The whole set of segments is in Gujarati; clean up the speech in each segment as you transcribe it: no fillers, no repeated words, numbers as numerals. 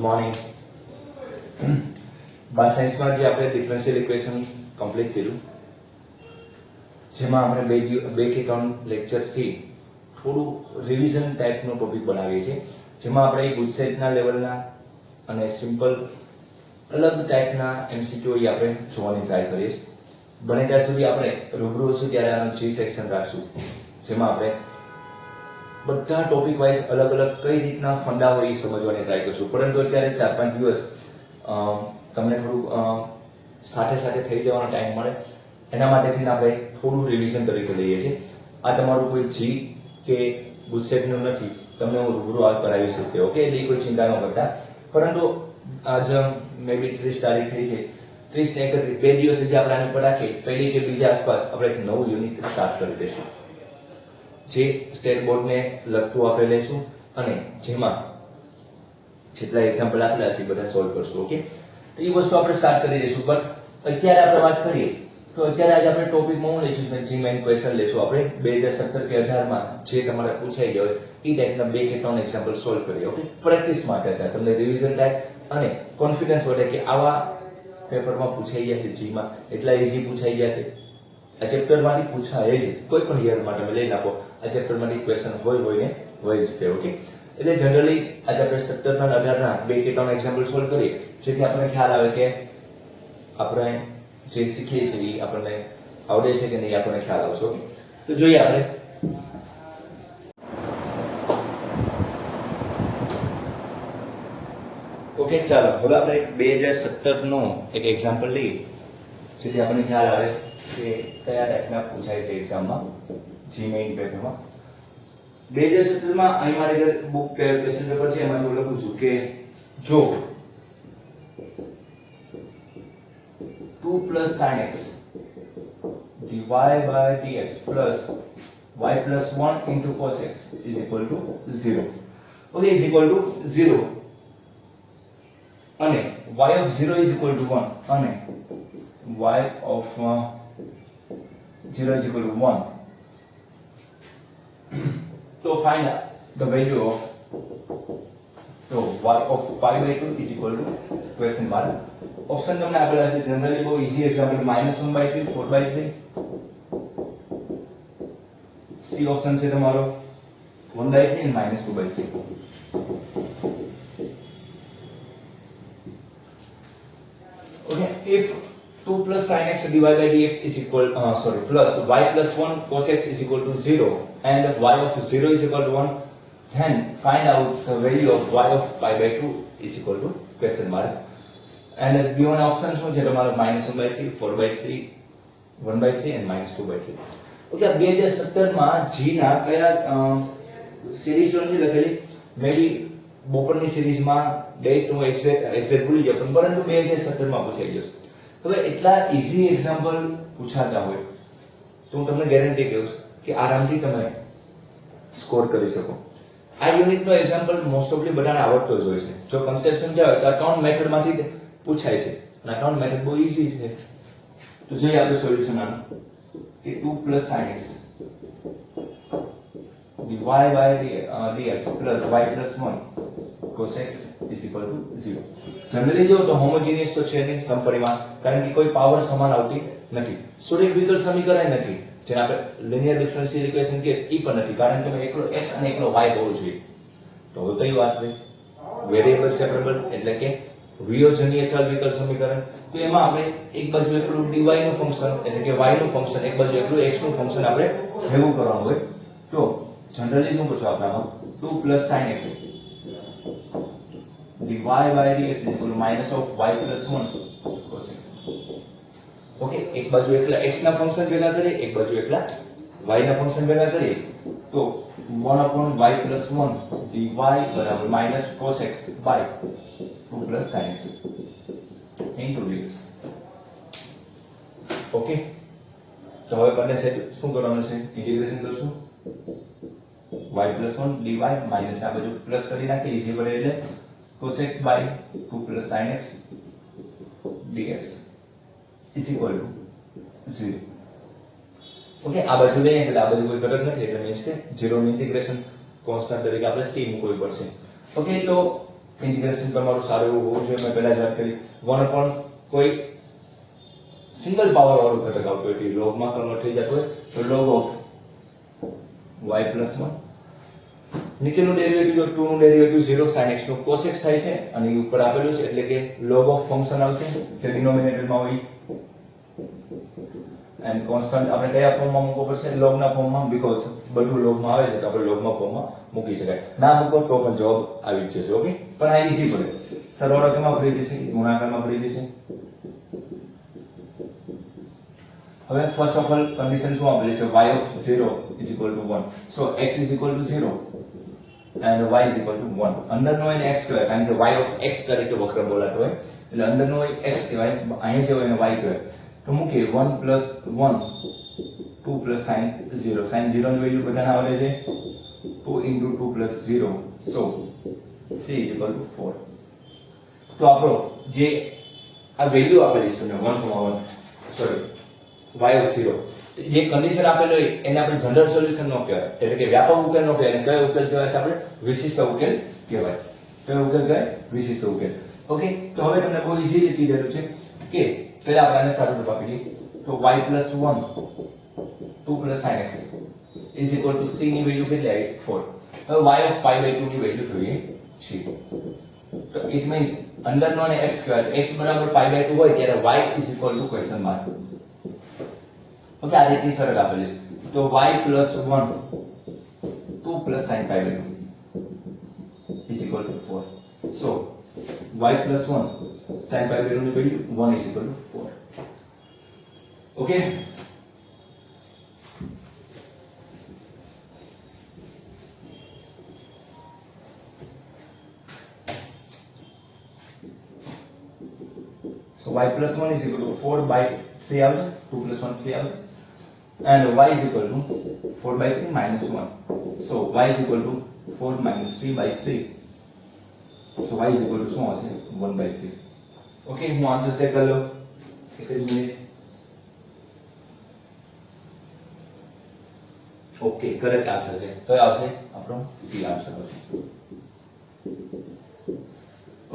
મોર્નિંગ. બાર સાયન્સમાં જે આપણે ડિફરન્શિયલ ઇક્વેશન કમ્પ્લીટ કર્યું, જેમાં આપણે બે કે ત્રણ લેક્ચરથી થોડું રિવિઝન ટાઈપનો ટોપિક બનાવીએ છીએ, જેમાં આપણે ગુજસેટના લેવલના અને સિમ્પલ અલગ ટાઈપના એમસીક્યુ આપણે જોવાની ટ્રાય કરીએ છીએ. બને ત્યાં સુધી આપણે રૂબરૂ હશું ત્યારે આનું જી સેક્શન રાખશું, જેમાં આપણે બધા ટોપિક વાઇઝ અલગ અલગ કઈ રીતના ફંડા હોય એ સમજવાની ટ્રાય કરશું. પરંતુ અત્યારે 4-5 દિવસ તમને થોડું સાથે સાથે થઈ જવાનો ટાઈમ મળે એના માટેથી આપણે થોડું રિવિઝન તરીકે લઈએ છીએ. આ તમારું કોઈ જી કે ગુજસેટનું નથી, તમને હું રૂબરૂ આ કરાવી શકતો. ઓકે, એટલે કોઈ ચિંતા ન કરતા. પરંતુ આજ મે બી 30 તારીખ થઈ છે, 30 ને 2 દિવસ જે આપણે આની પર રાખીએ, પહેલી કે બીજી આસપાસ આપણે એક નવું યુનિટ સ્ટાર્ટ કરી દઈશું, જે સ્ટેટ બોર્ડને લગતું આપણે લઈશું અને જેમાં જેટલા એક્ઝામ્પલ આપેલા છે બધા સોલ્વ કરશું. ઓકે, તો એ વસ્તુ આપણે સ્ટાર્ટ કરી દઈશું. બટ અત્યારે આપણે વાત કરીએ તો અત્યારે આજે આપણે ટોપિકમાં હું લઈશું, જી મેઇન ક્વેશ્ચન લઈશું આપણે 2017 કે 18 માં જે તમારે પૂછાઈ ગયા હોય એ ટાઈપના 2 કે 3 એક્ઝામ્પલ સોલ્વ કરીએ. ઓકે, પ્રેક્ટિસ માટે હતા, તમને રિવિઝન થાય અને કોન્ફિડન્સ વધે કે આવા પેપરમાં પૂછાઈ ગયા છે, જીમાં એટલા ઇઝી પૂછાઈ ગયા છે. આ ચેપ્ટરમાંથી પૂછાય જ, કોઈ પણ યર માટે લઈ નાખો, આ ચેપ્ટરમાંથી ક્વેશ્ચન હોય ને હોય જ તે. ઓકે, એટલે જનરલી આજે આપણે 17 ના 18 ના 2 કે 3 એક્ઝામ્પલ સોલ્વ કરીએ, જેથી આપણને ખ્યાલ આવે કે આપણે જે શીખીએ છીએ એ આપણને આવડે છે કે નહીં, આપણને ખ્યાલ આવશે. તો જોઈએ આપણે. ઓકે, ચાલો હવે આપણે 2017 નો એક એક્ઝામ્પલ લઈએ, જેથી આપણને ખ્યાલ આવે કે કયા ટાઈપના પૂછાય છે એક્ઝામમાં, જી મેઇન પેપરમાં. 2017 માં અહીં મારી ઘરે બુક ક્વેશ્ચન પેપર છે, એમાં હું લખું છું કે જો 2 plus sin x dy by dx plus y plus 1 into cos x is equal to 0. Okay, is equal to 0 અને y of 0 is equal to 1 અને y of 0 is equal to 1. So find the value of y of pi by 2 is equal to question mark. Option તમને આપેલા છે, જનરલી બહુ ઈઝી એક્ઝામ્પલ -1/3, 4/3. સી ઓપ્શન છે તમારો 1/3 અને -2/3. Okay, if 2 plus sin x dy by dx is equal plus y plus 1 cos x is equal to 0 and y of 0 is equal to 1, then find out the value of y of pi by 2 is equal to question mark. And given option શું છે તમારો -1/3, 4/3, 1/3 and -2/3. ઓકે, 2017 માં g ના કયા સિરીઝ નથી લખેલી, મે બી બોપરની સિરીઝમાં ડેટ નું એક્ઝેક્ટ ભૂલી ગયો, પરંતુ 2017 માં પૂછાઈ ગયો. હવે એટલા ઈઝી એક્ઝામ્પલ પૂછાતા હોય તો હું તમને ગેરંટી કહું છું કે આરામથી તમે સ્કોર કરી શકો. આ યુનિટનો એક્ઝામ્પલ મોસ્ટ ઓફલી બધાને આવડતો જ હોય છે. જો કન્સેપ્ટ સમજાય તો આ ત્રણ મેથડમાંથી પૂછાય છે અને ત્રણ મેથડ બહુ ઈઝી છે. તો જોઈએ આપણે સોલ્યુશન આનું કે 2 plus sin x dy by dx plus y plus 1 cos x is equal to 0. Generally જો તો હોમોજીનિયસ તો છે નહીં સમપરિમાણ, કારણ કે કોઈ પાવર સમાન આવતી નથી. સુરેખ વિકલ સમીકરણ નથી, જેને આપણે લિનિયર ડિફરન્શિયલ ઇક્વેશન કહીએ એ પણ નથી, કારણ કે એકલો x અને એકલો y હોવો જોઈએ. તો હવે કઈ વાત રહી વેરિયેબલ સેપરેબલ, એટલે કે વિયોજનીય ચલ વિકલ સમીકરણ. તો એમાં આપણે એક બાજુ એકલું dy નું ફંક્શન એટલે કે y નું ફંક્શન, એક બાજુ એકલું x નું ફંક્શન આપણે ભેગું કરવાનું હોય. તો જનરલી શું પૂછો આપણામાં 2 plus sin x dy by dx is equal to minus of y plus 1 cos x. Okay, એક બાજુ એકલા x ના ફંક્શન ભેગા કરીએ, એક બાજુ એકલા y ના ફંક્શન ભેગા કરીએ, તો 1 upon y plus 1 dy બરાબર minus cos x by 2 plus sin x into dx. Okay, તો હવે બંને સાઈડ શું કરવાનું છે, ઇન્ટિગ્રેશન કરશું. y plus 1 dy માઈનસ આ બાજુ પ્લસ કરી નાખીએ, ઈઝી પડે એટલે cos x by 2 plus sin x dx is equal to 0. Okay, આ બાજુ લઈએ એટલે આ બાજુ કોઈ ઘટક નથી, એટલે મીન્સ કે 0 નું ઇન્ટિગ્રેશન કોન્સ્ટન્ટ તરીકે આપણે c મૂકવું પડશે. ઓકે, તો ઇન્ટિગ્રેશન તમારું સારું એવું હોવું જોઈએ. મેં પહેલા જ વાત કરી 1 upon કોઈ સિંગલ પાવર વાળું ઘટક આવતું હોય એટલે લોગમાં કન્વર્ટ થઈ જતું હોય તો log of y plus 1 નીચેનું ડેરિવેટિવ જો 2 નું ડેરિવેટિવ 0 sin x નું cos x થાય છે અને એ ઉપર આપેલું છે એટલે કે log of ફંક્શન આવશે જે ડિનોમિનેટરમાં હોય એન્ડ કોન્સ્ટન્ટ આપણે કયા ફોર્મમાં મૂકવો પડશે log ના ફોર્મમાં બીકોઝ બધું log માં આવે છે તો આપણે log માં ફોર્મમાં મૂકી શકાય ના મૂકો તો પણ જવાબ આવી જ જશે. ઓકે પણ આ ઈઝી પડે સરવાળો કેમાં ફરી જશે ગુણાકારમાં ફરી જશે. હવે ફર્સ્ટ ઓફ ઓલ કન્ડિશન શું આપેલી છે y of 0 is equal to 1 so x is equal to 0 and y is equal to 1 અંદરનો એને x કહેવાય કારણ કે y of x તરીકે વક્ર બોલાતો હોય એટલે અંદરનો હોય x કહેવાય અહીંયા જે હોય એને y કહેવાય તો મૂકીએ 1 plus 1 2 plus sin 0 sin 0 ની વેલ્યુ બધાને આવડે છે 2 into 2 plus 0 so c is equal to 4 તો આપણો જે આ વેલ્યુ આપેલી છે તમને 1,1 સોરી y of 0 જે કન્ડિશન આપેલો હોય એને આપણે જનરલ સોલ્યુશન નો કહેવાય એટલે કે વ્યાપક ઉકેલ નો કહેવાય અને કયો ઉકેલ કહેવાય છે આપણે વિશિષ્ટ ઉકેલ કહેવાય. કયો ઉકેલ કહેવાય વિશિષ્ટ ઉકેલ. ઓકે તો હવે તમને બહુ ઈઝી રીતે કીધેલું છે કે પહેલા આપણે આને સારું રૂપ આપી દઈએ તો y plus 1 2 plus sin x is equal to c ની વેલ્યુ કેટલી આવી 4. હવે y of pi by 2 ની વેલ્યુ જોઈએ છે તો ઇટ મીન્સ અંદરનો અને x કહેવાય x બરાબર pi by 2 હોય ત્યારે y is equal to question mark. Okay આ રીતની શરત આપેલી છે તો y plus 1 2 plus sin pi by 2 is equal to 4 so y plus 1 sin pi by 2 ની value 1 is equal to 4. Okay so y plus 1 is equal to 4 by 3 આવશે 2 plus 1 3 આવશે and y is equal to 4 by 3 minus 1 so y is equal to 4 minus 3 by 3 so y is equal to શું આવશે 1 by 3. ઓકે હું આન્સર ચેક કરી લો એક જ મિનિટ. ઓકે કરેક્ટ આન્સર છે કયો આવશે આપણો સી આન્સર આવશે.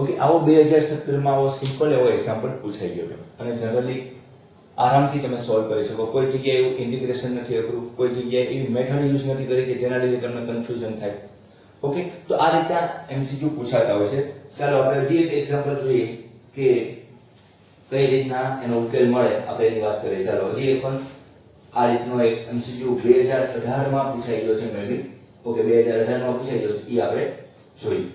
ઓકે આવો 2017 માં આવો સિમ્પલ એવો એક્ઝામ્પલ પૂછાઈ ગયો અને જનરલી આરામથી તમે સોલ્વ કરી શકો. કોઈ જગ્યાએ એવું ઇન્ટિગ્રેશન નથી કર્યું કોઈ જગ્યાએ એવી મેથડ યુઝ નથી કરી કે જેના લીધે તમને કન્ફ્યુઝન થાય. ઓકે તો આ રીતે એમસીક્યુ પૂછાતા હોય છે. ચાલો આપણે હજી એક એક્ઝામ્પલ જોઈએ કે કઈ રીતના એનો ઉકેલ મળે આપણે એની વાત કરીએ. ચાલો હજી એક પણ આ રીતનો એક એમસીક્યુ 2018 માં પૂછાઈ ગયો છે મે બી. ઓકે 2018 માં પૂછાઈ ગયો છે એ આપણે જોઈએ.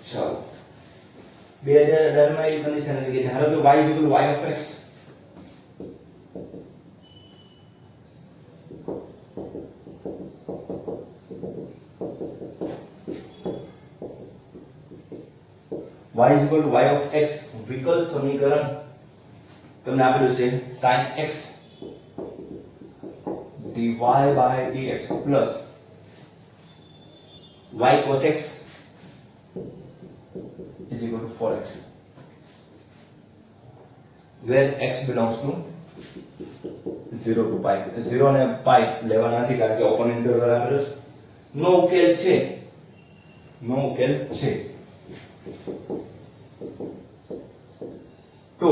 ચાલો 2018 માં એ કન્ડિશન હતી કે ધારો કે y y of x y of x વિકલ સમીકરણ તમને આપેલું છે sin x dy by dx plus y cos x is equal to 4x where x belongs to 0 to pi 0 ને pi લેવાના નથી કારણ કે ઓપન ઇન્ટરવલ આપેલો છે. નો ઉકેલ છે તો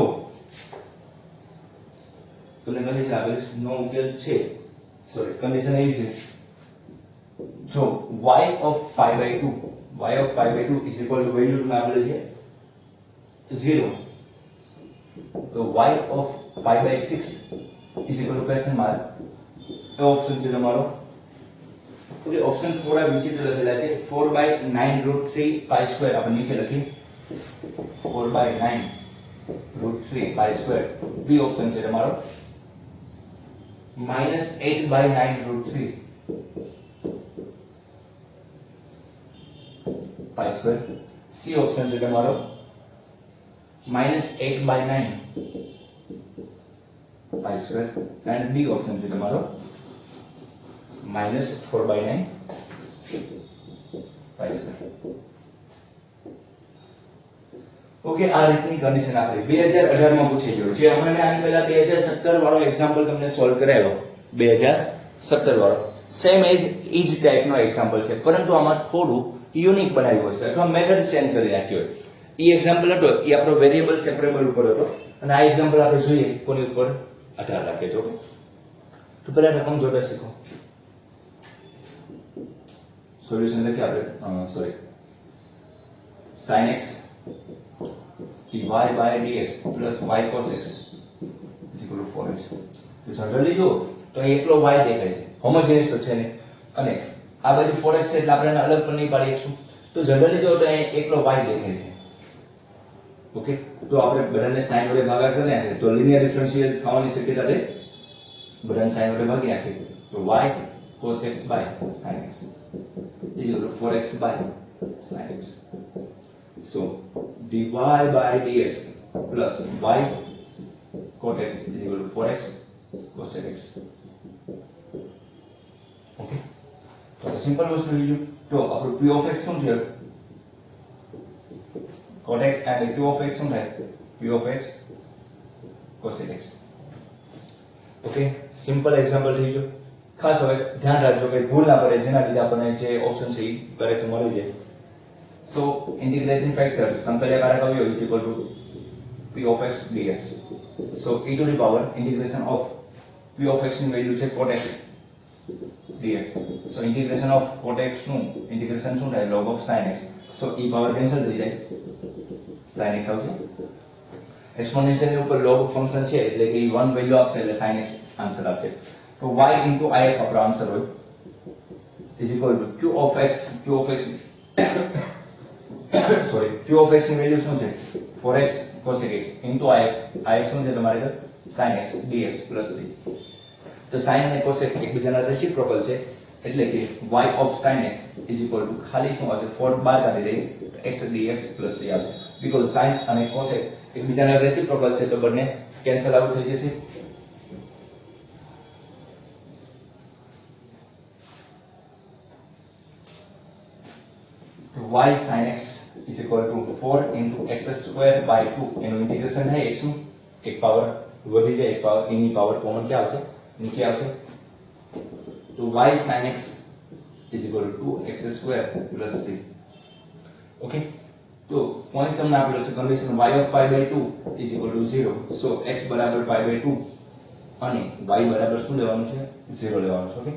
તમને કન્ડિશન આપેલી છે નો ઉકેલ છે સોરી કન્ડિશન એવી છે જો y of pi by 2 is equal to value में આપેલું છે 0 તો y of pi by 6 is equal to question mark A option છે તમારો. ઓકે ઓપ્શન થોડા વિચિત્ર લખેલા છે 4 by 9 root 3 pi square આપણે નીચે લખી 4 by 9 root 3 pi square B option છે તમારો -8 by 9 root 3 pi square C option છે તમારો -8 by 9 pi square and D option છે તમારો માઇનસ 4/9 પાઈ સ્ક્વેર. ઓકે, આ રીતની કન્ડિશન આપણી 2018 માં પૂછાઈ ગયો છે. હમણાં આની પહેલા 2017 વાળો એક્ઝામ્પલ તમને સોલ્વ કરાવ્યો. 2017 વાળો સેમ એજ ઈ જ ટાઈપનો એક્ઝામ્પલ છે, પરંતુ આમાં થોડું યુનિક બનાવ્યું હશે અથવા મેથડ ચેન્જ કરી નાખ્યો હોય. ઈ એક્ઝામ્પલ હતો એ આપણો વેરિયેબલ સેપરેબલ ઉપર હતો, અને આ એક્ઝામ્પલ આપણે જોઈએ કોની ઉપર, 18 રાખે છે. ઓકે, તો પહેલા રકમ જોતા શીખો. સોલ્યુશન લખીએ આપણે, sorry, sin x dy by dx plus y cos x is equal to 4x. તો જનરલી જો તો અહીં એકલો y દેખાય છે, હોમોજીનિયસ તો છે ને, અને આ બાજુ 4x છે એટલે આપણે એને અલગ પણ નહીં પાડી શકશું. તો જનરલી જો તો અહીં એકલો y દેખાય છે. ઓકે, તો આપણે બધાને sin વડે ભાગાકાર કરી નાખીએ તો લિનિયર ડિફરન્શિયલ થવાની શક્યતા રહે. બધાને sin વડે ભાગી નાખીએ તો y cos x by sin x is equal to 4x by sin x. So dy by dx plus y cot x is equal to 4x cosec x. Okay, તો સિમ્પલ વસ્તુ લીધું. તો આપણું p of x શું થયું? cot x and q of x શું થાય? p of x cosec x. Okay, simple example થઈ ગયું. ખાસ હવે ધ્યાન રાખજો કે ભૂલ ના પડે, જેના લીધે આપણને જે ઓપ્શન છે એ કરેક્ટ મળી જાય. So integrating factor સંકલ્યકારક અવયવ is equal to p of x dx. So e to the power integration of p of x ની વેલ્યુ છે cot x dx. So integration of cot x નું integration શું થાય? log of sin x. So e power cancel થઈ જાય, sin x આવશે. એક્સપોનેન્શિયલ ની ઉપર log ફંક્શન છે એટલે કે 1 વેલ્યુ આપશે એટલે sin x આન્સર આપશે. તો y into if આપણો આન્સર હોય is equal to q of x sorry, q of x ની વેલ્યુ શું છે? 4x cosec x into if શું છે તમારે sin x dx plus c. તો sin અને cosec એકબીજાના રેસિપ્રોકલ છે એટલે કે y of sin x is equal to ખાલી શું આવશે? 4 બાર કાઢી દઈએ તો x dx plus c આવશે. બીકોઝ sin અને cosec એકબીજાના રેસિપ્રોકલ છે તો બંને કેન્સલ આઉટ થઈ જશે. y sin x is equal to 4 into x square by 2 એનું ઇન્ટિગ્રેશન થાય x નું એક પાવર વધી જાય, એક પાવર એની પાવર કોમન ક્યાં આવશે? નીચે આવશે. તો y sin x is equal to 2x square plus c. Okay, તો પોઈન્ટ તમને આપેલો છે condition y of pi by 2 is equal to 0. so x બરાબર pi by 2 અને y બરાબર શું લેવાનું છે? 0 લેવાનું છે. Okay,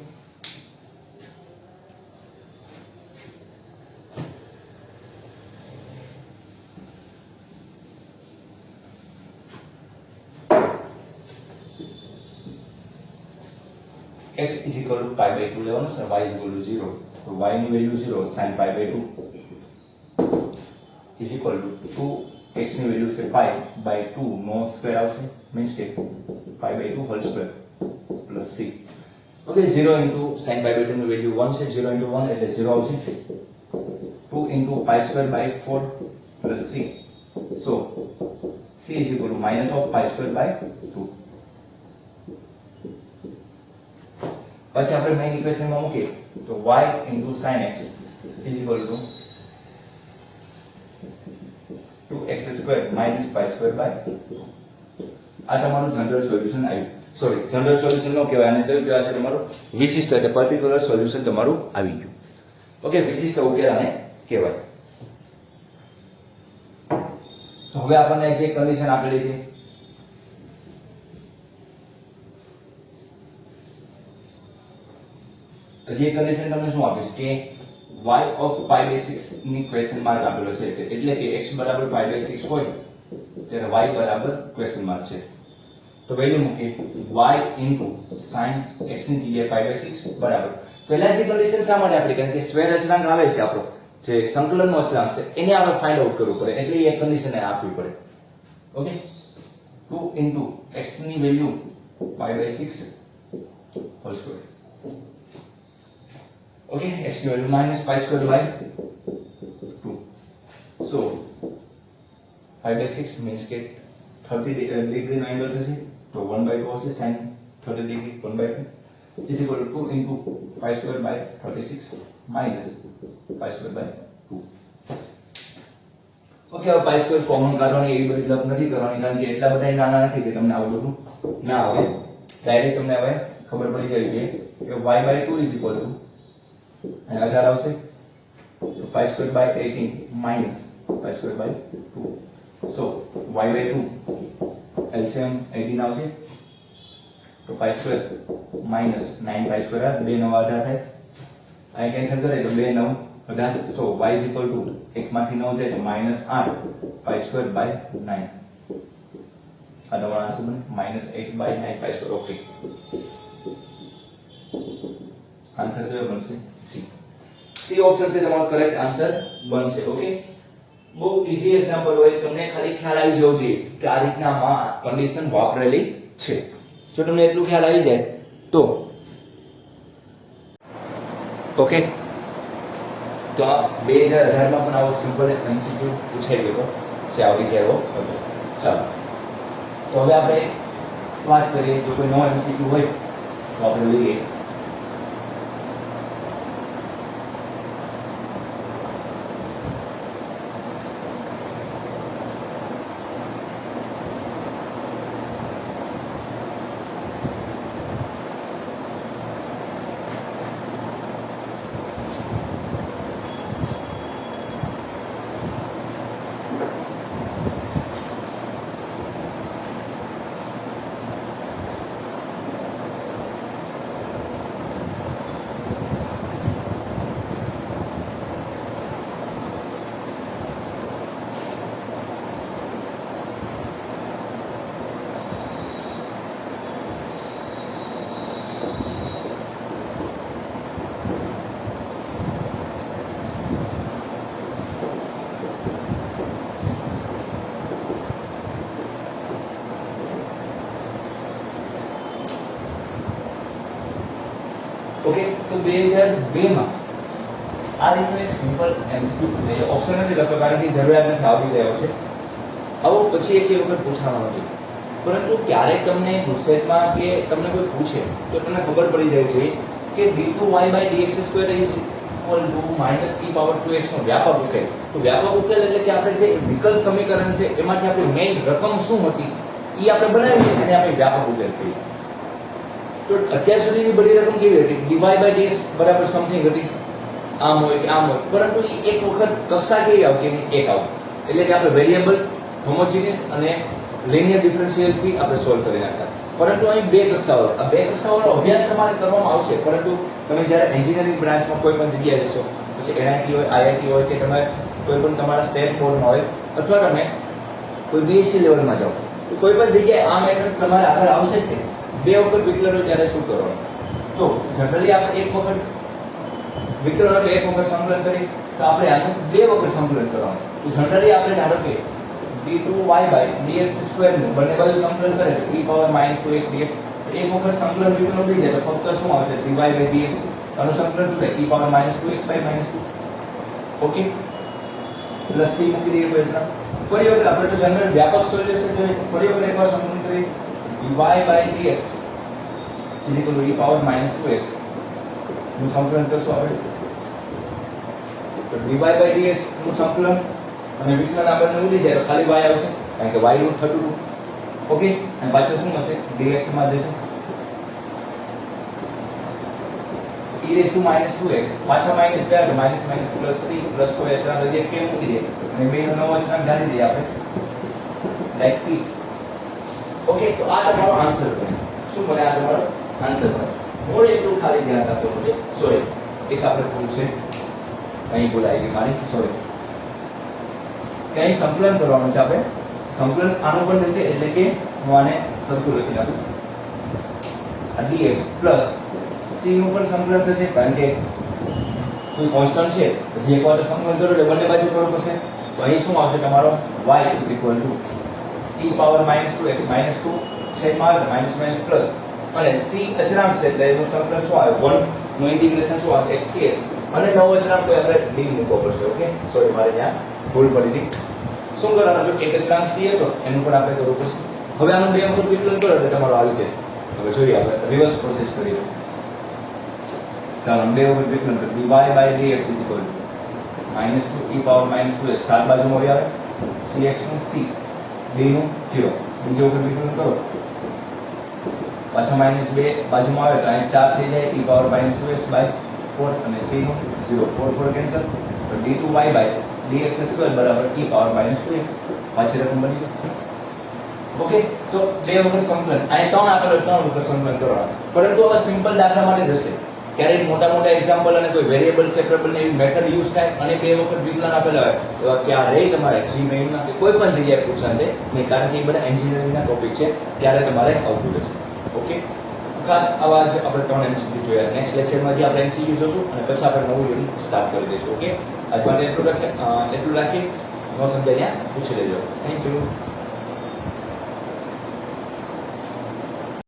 x is equal to pi by 2 લેવાનું છે, y is equal to 0. તો y ની value 0, sin pi by 2 is equal to 2, x ની વેલ્યુ છે pi by 2 નો સ્ક્વેર આવશે, મીન્સ કે pi by 2 whole square plus c. Okay, 0 into sin pi by 2 ની વેલ્યુ 1 છે, 0 into 1 એટલે 0 આવશે. 2 into pi square by 4 plus c. So c is equal to minus of pi square by 2. પછી આપણે મેઈન ઇક્વેશનમાં મૂકીએ તો y into sin x is equal to 2x square minus pi square by 2. આ તમારું જનરલ સોલ્યુશન આવ્યું. સોરી, જનરલ સોલ્યુશન નો કહેવાય, આને કયું કહેવાય છે? તમારું વિશિષ્ટ એટલે પર્ટિક્યુલર સોલ્યુશન તમારું આવી ગયું. ઓકે, વિશિષ્ટ ઉકેલ આને કહેવાય. તો હવે આપણને જે કન્ડિશન આપેલી છે હજી એક કન્ડિશન તમને શું આપીશ કે y of pi by 6 ની ક્વેશ્ચન માર્ક આપેલો છે એટલે કે x બરાબર pi by 6 હોય ત્યારે y બરાબર ક્વેશ્ચન માર્ક છે. તો વેલ્યુ મૂકીએ y into sin x ની જગ્યાએ pi by 6 બરાબર. પહેલા જે કન્ડિશન શા માટે આપણી? કારણ કે સ્ક્વેર અચળાંક આવે છે આપણો જે સંકલનનો અચળાંક છે એને આપણે ફાઇન્ડ આઉટ કરવું પડે એટલે એ કન્ડિશન આપવી પડે. ઓકે, 2 into x ની value pi by 6 whole square. Okay, x की value minus pi square by 2. So pi by 6 means के 30 डिग्री નો એંગલ થશે તો 1/2 હશે sin 30 degree 1/2. is equal to 2 into pi square by 36 minus pi square by 2. Okay, હવે પાઈ સ્ક્વેર કોમન કાઢવાની એવી બધી લપ નથી કરવાની, કારણ કે એટલા બધા નાના નથી કે તમને આવું બધું ના આવે. ડાયરેક્ટ તમને હવે ખબર પડી ગઈ છે કે y by 2 is equal to અને 18 આવશે તો pi square by 18 minus pi square by 2. so y by 2 LCM 18 આવશે તો pi square minus 9 pi square 2 9 18 થાય. આ કેન્સલ કરે તો 2 9 18. so y is equal to 1 માંથી 9 જાય તો -8 pi square by 9. આ તમારો આન્સર બને -8 by 9 pi square. Okay, answer કયો બનશે? સી. સી ઓપ્શન છે તમારો કરેક્ટ આન્સર બનશે. ઓકે, બહુ ઈઝી એક્ઝામ્પલ હોય, તમને ખાલી ખ્યાલ આવી જવો જોઈએ કે આ રીતના માં કન્ડિશન વાપરેલી છે. જો તમને એટલું ખ્યાલ આવી જાય તો ઓકે. તો આ 2018 માં પણ આવો સિમ્પલ એમસીક્યુ પૂછાઈ ગયો છે, આવડી જાય એવો હતો. ચાલો, તો હવે આપણે વાત કરીએ, જો કોઈ નો એમસીક્યુ હોય તો આપણે લઈએ. ઓકે, તો 2002 માં આ રીતનો એક સિમ્પલ એમસીક્યુ પૂછાય. ઓપ્શન નથી લખો કારણ કે જરૂરિયાત નથી, આવડી ગયો છે. આવો પછી એક વખત પૂછવાનું હતું, પરંતુ ક્યારેક તમને ગુસ્સેટમાં કે તમને કોઈ પૂછે તો તમને ખબર પડી જાય છે કે d2y by dx² is equal to -e power 2x નો વ્યાપક ઉકેલ. તો વ્યાપક ઉકેલ એટલે કે આપણે જે વિકલ સમીકરણ છે એમાંથી આપણી મેઈન રકમ શું હતી એ આપણે બનાવી અને આપણે વ્યાપક ઉકેલ કહીએ. તો અત્યાર સુધીની બધી રકમ કેવી હતી? dy by dx બરાબર સમથિંગ હતી, આમ હોય કે આમ હોય, પરંતુ એક વખત કક્ષા કેવી આવતી? એક આવતી. એટલે કે આપણે વેરિયેબલ, હોમોજીનિયસ અને લિનિયર ડિફરન્શિયલ થી આપણે સોલ્વ કરી નાખતા. પરંતુ અહીં બે કક્ષાઓ, આ બે કક્ષાઓનો અભ્યાસ તમારે કરવામાં આવશે, પરંતુ તમે જ્યારે એન્જિનિયરિંગ બ્રાન્ચમાં કોઈ પણ જગ્યાએ જશો, પછી NIT હોય, IIT હોય કે તમે કોઈ પણ તમારા સ્ટેટ બોર્ડમાં હોય અથવા તમે કોઈ BSc લેવલમાં જાઓ, તો કોઈ પણ જગ્યાએ આ મેથડ તમારે આગળ આવશે કે બે વખત વિકલન હોય ત્યારે શું કરવાનું? તો જનરલી આપણે એક વખત વિકલન એટલે એક વખત સંકલન કરી, તો આપણે આનું બે વખત સંકલન કરવાનું. તો જનરલી આપણે ધારો કે d2y by dx² નું બંને બાજુ સંકલન કરે તો e power -2x dx, એક વખત સંકલન વિકલન થઈ જાય તો ફક્ત શું આવશે? dy by dx. આનું સંકલન શું થાય? e power -2x by -2. Okay, plus c મૂકી દઈએ પછી. ફરી વખત આપણે તો જનરલ વ્યાપક સોલ્યુશન જોઈએ, ફરી વખત એકવાર સંકલન કરીએ dy by dx is equal to e power -2x નું સંકલન કરશું આપણે તો dy by dx નું સંકલન અને વિકલન આ બંને ઉડી જાય તો ખાલી y આવશે કારણ કે y નું 32. ઓકે, અને પાછળ શું હશે? dx માં જશે e raised to -2x, પાછા માઈનસ થાય તો માઈનસ પ્લસ c પ્લસ કોઈ અચળાંક જે કે મૂકી દે અને બે નો નવો અચળાંક ધારી દઈએ આપણે લાઈક p. ઓકે, તો આ તમારો આન્સર બને. શું બને? આ તમારો આન્સર બને. મોડે એટલું ખાલી ધ્યાન રાખવાનું છે. સોરી, એક આપણે ભૂલ છે, અહીં ભૂલ આવી ગઈ મારી, સોરી. કે અહીં સંકલન કરવાનું છે આપણે. સંકલન આનું પણ થશે એટલે કે હું આને સરખું લખી નાખું. આ dx પ્લસ c નું પણ સંકલન થશે કારણ કે કોઈ કોન્સ્ટન્ટ છે, પછી એકવાર સંકલન કરો એટલે બંને બાજુ કરવું પડશે. તો અહીં શું આવશે? તમારો y is equal to e power -2x -2 છેદમાં માઈનસ માઈનસ પ્લસ અને c અચળાંક છે એટલે એનું સંકલન શું આવે? 1 નું ઇન્ટિગ્રેશન શું આવશે? xc અને નવો અચળાંક તો આપણે d મૂકવો પડશે. ઓકે, સોરી મારે ત્યાં ભૂલ પડી હતી. શું કરવાનું? એક અચળાંક c હતો એનું પણ આપણે કરવું પડશે. હવે આનું બે વખત વિકલન કરો એટલે તમારો આવી જાય. હવે જોઈએ આપણે રિવર્સ પ્રોસેસ કરીએ. ચાલો બે વખત વિકલન કરીએ dy by dx is equal to -2 e power -2x star બાજુમાં આવી આવે cx નું c b નું 0 બીજો વખત વિકલન કરો પાછા -2 બાજુમાં આવે તો અહીં 4 થઈ જાય e પાવર -2x by 4 અને c નું 0 4 4 કેન્સલ તો d2y by dx² બરાબર e પાવર -2x પાછી રકમ બની ગઈ ઓકે તો બે વખત સંકલન અહીં 3 આપેલો 3 વખત સંકલન કરવાનું પરંતુ હવે સિમ્પલ દાખલા માટે જશે ક્યારેક મોટા મોટા એક્ઝામ્પલ અને કોઈ વેરિયેબલ સેપરેબલ ને એવી મેથડ યુઝ થાય અને બે વખત વિકલન આપેલા હોય તો ક્યારેય તમારે જીમેઇલમાં કે કોઈ પણ જગ્યાએ પૂછાશે નહીં કારણ કે એ બધા એન્જિનિયરિંગના ટોપિક છે ત્યારે તમારે આવતું જશે ઓકે ખાસ આવા જ આપણે 3 MCQ જોયા નેક્સ્ટ લેક્ચરમાં જે આપણે MCQ જોશું અને પછી આપણે નવું યુનિટ સ્ટાર્ટ કરી દઈશું ઓકે આજ માટે એટલું રાખીએ ન સમજાય ત્યાં પૂછી લેજો થેન્ક યુ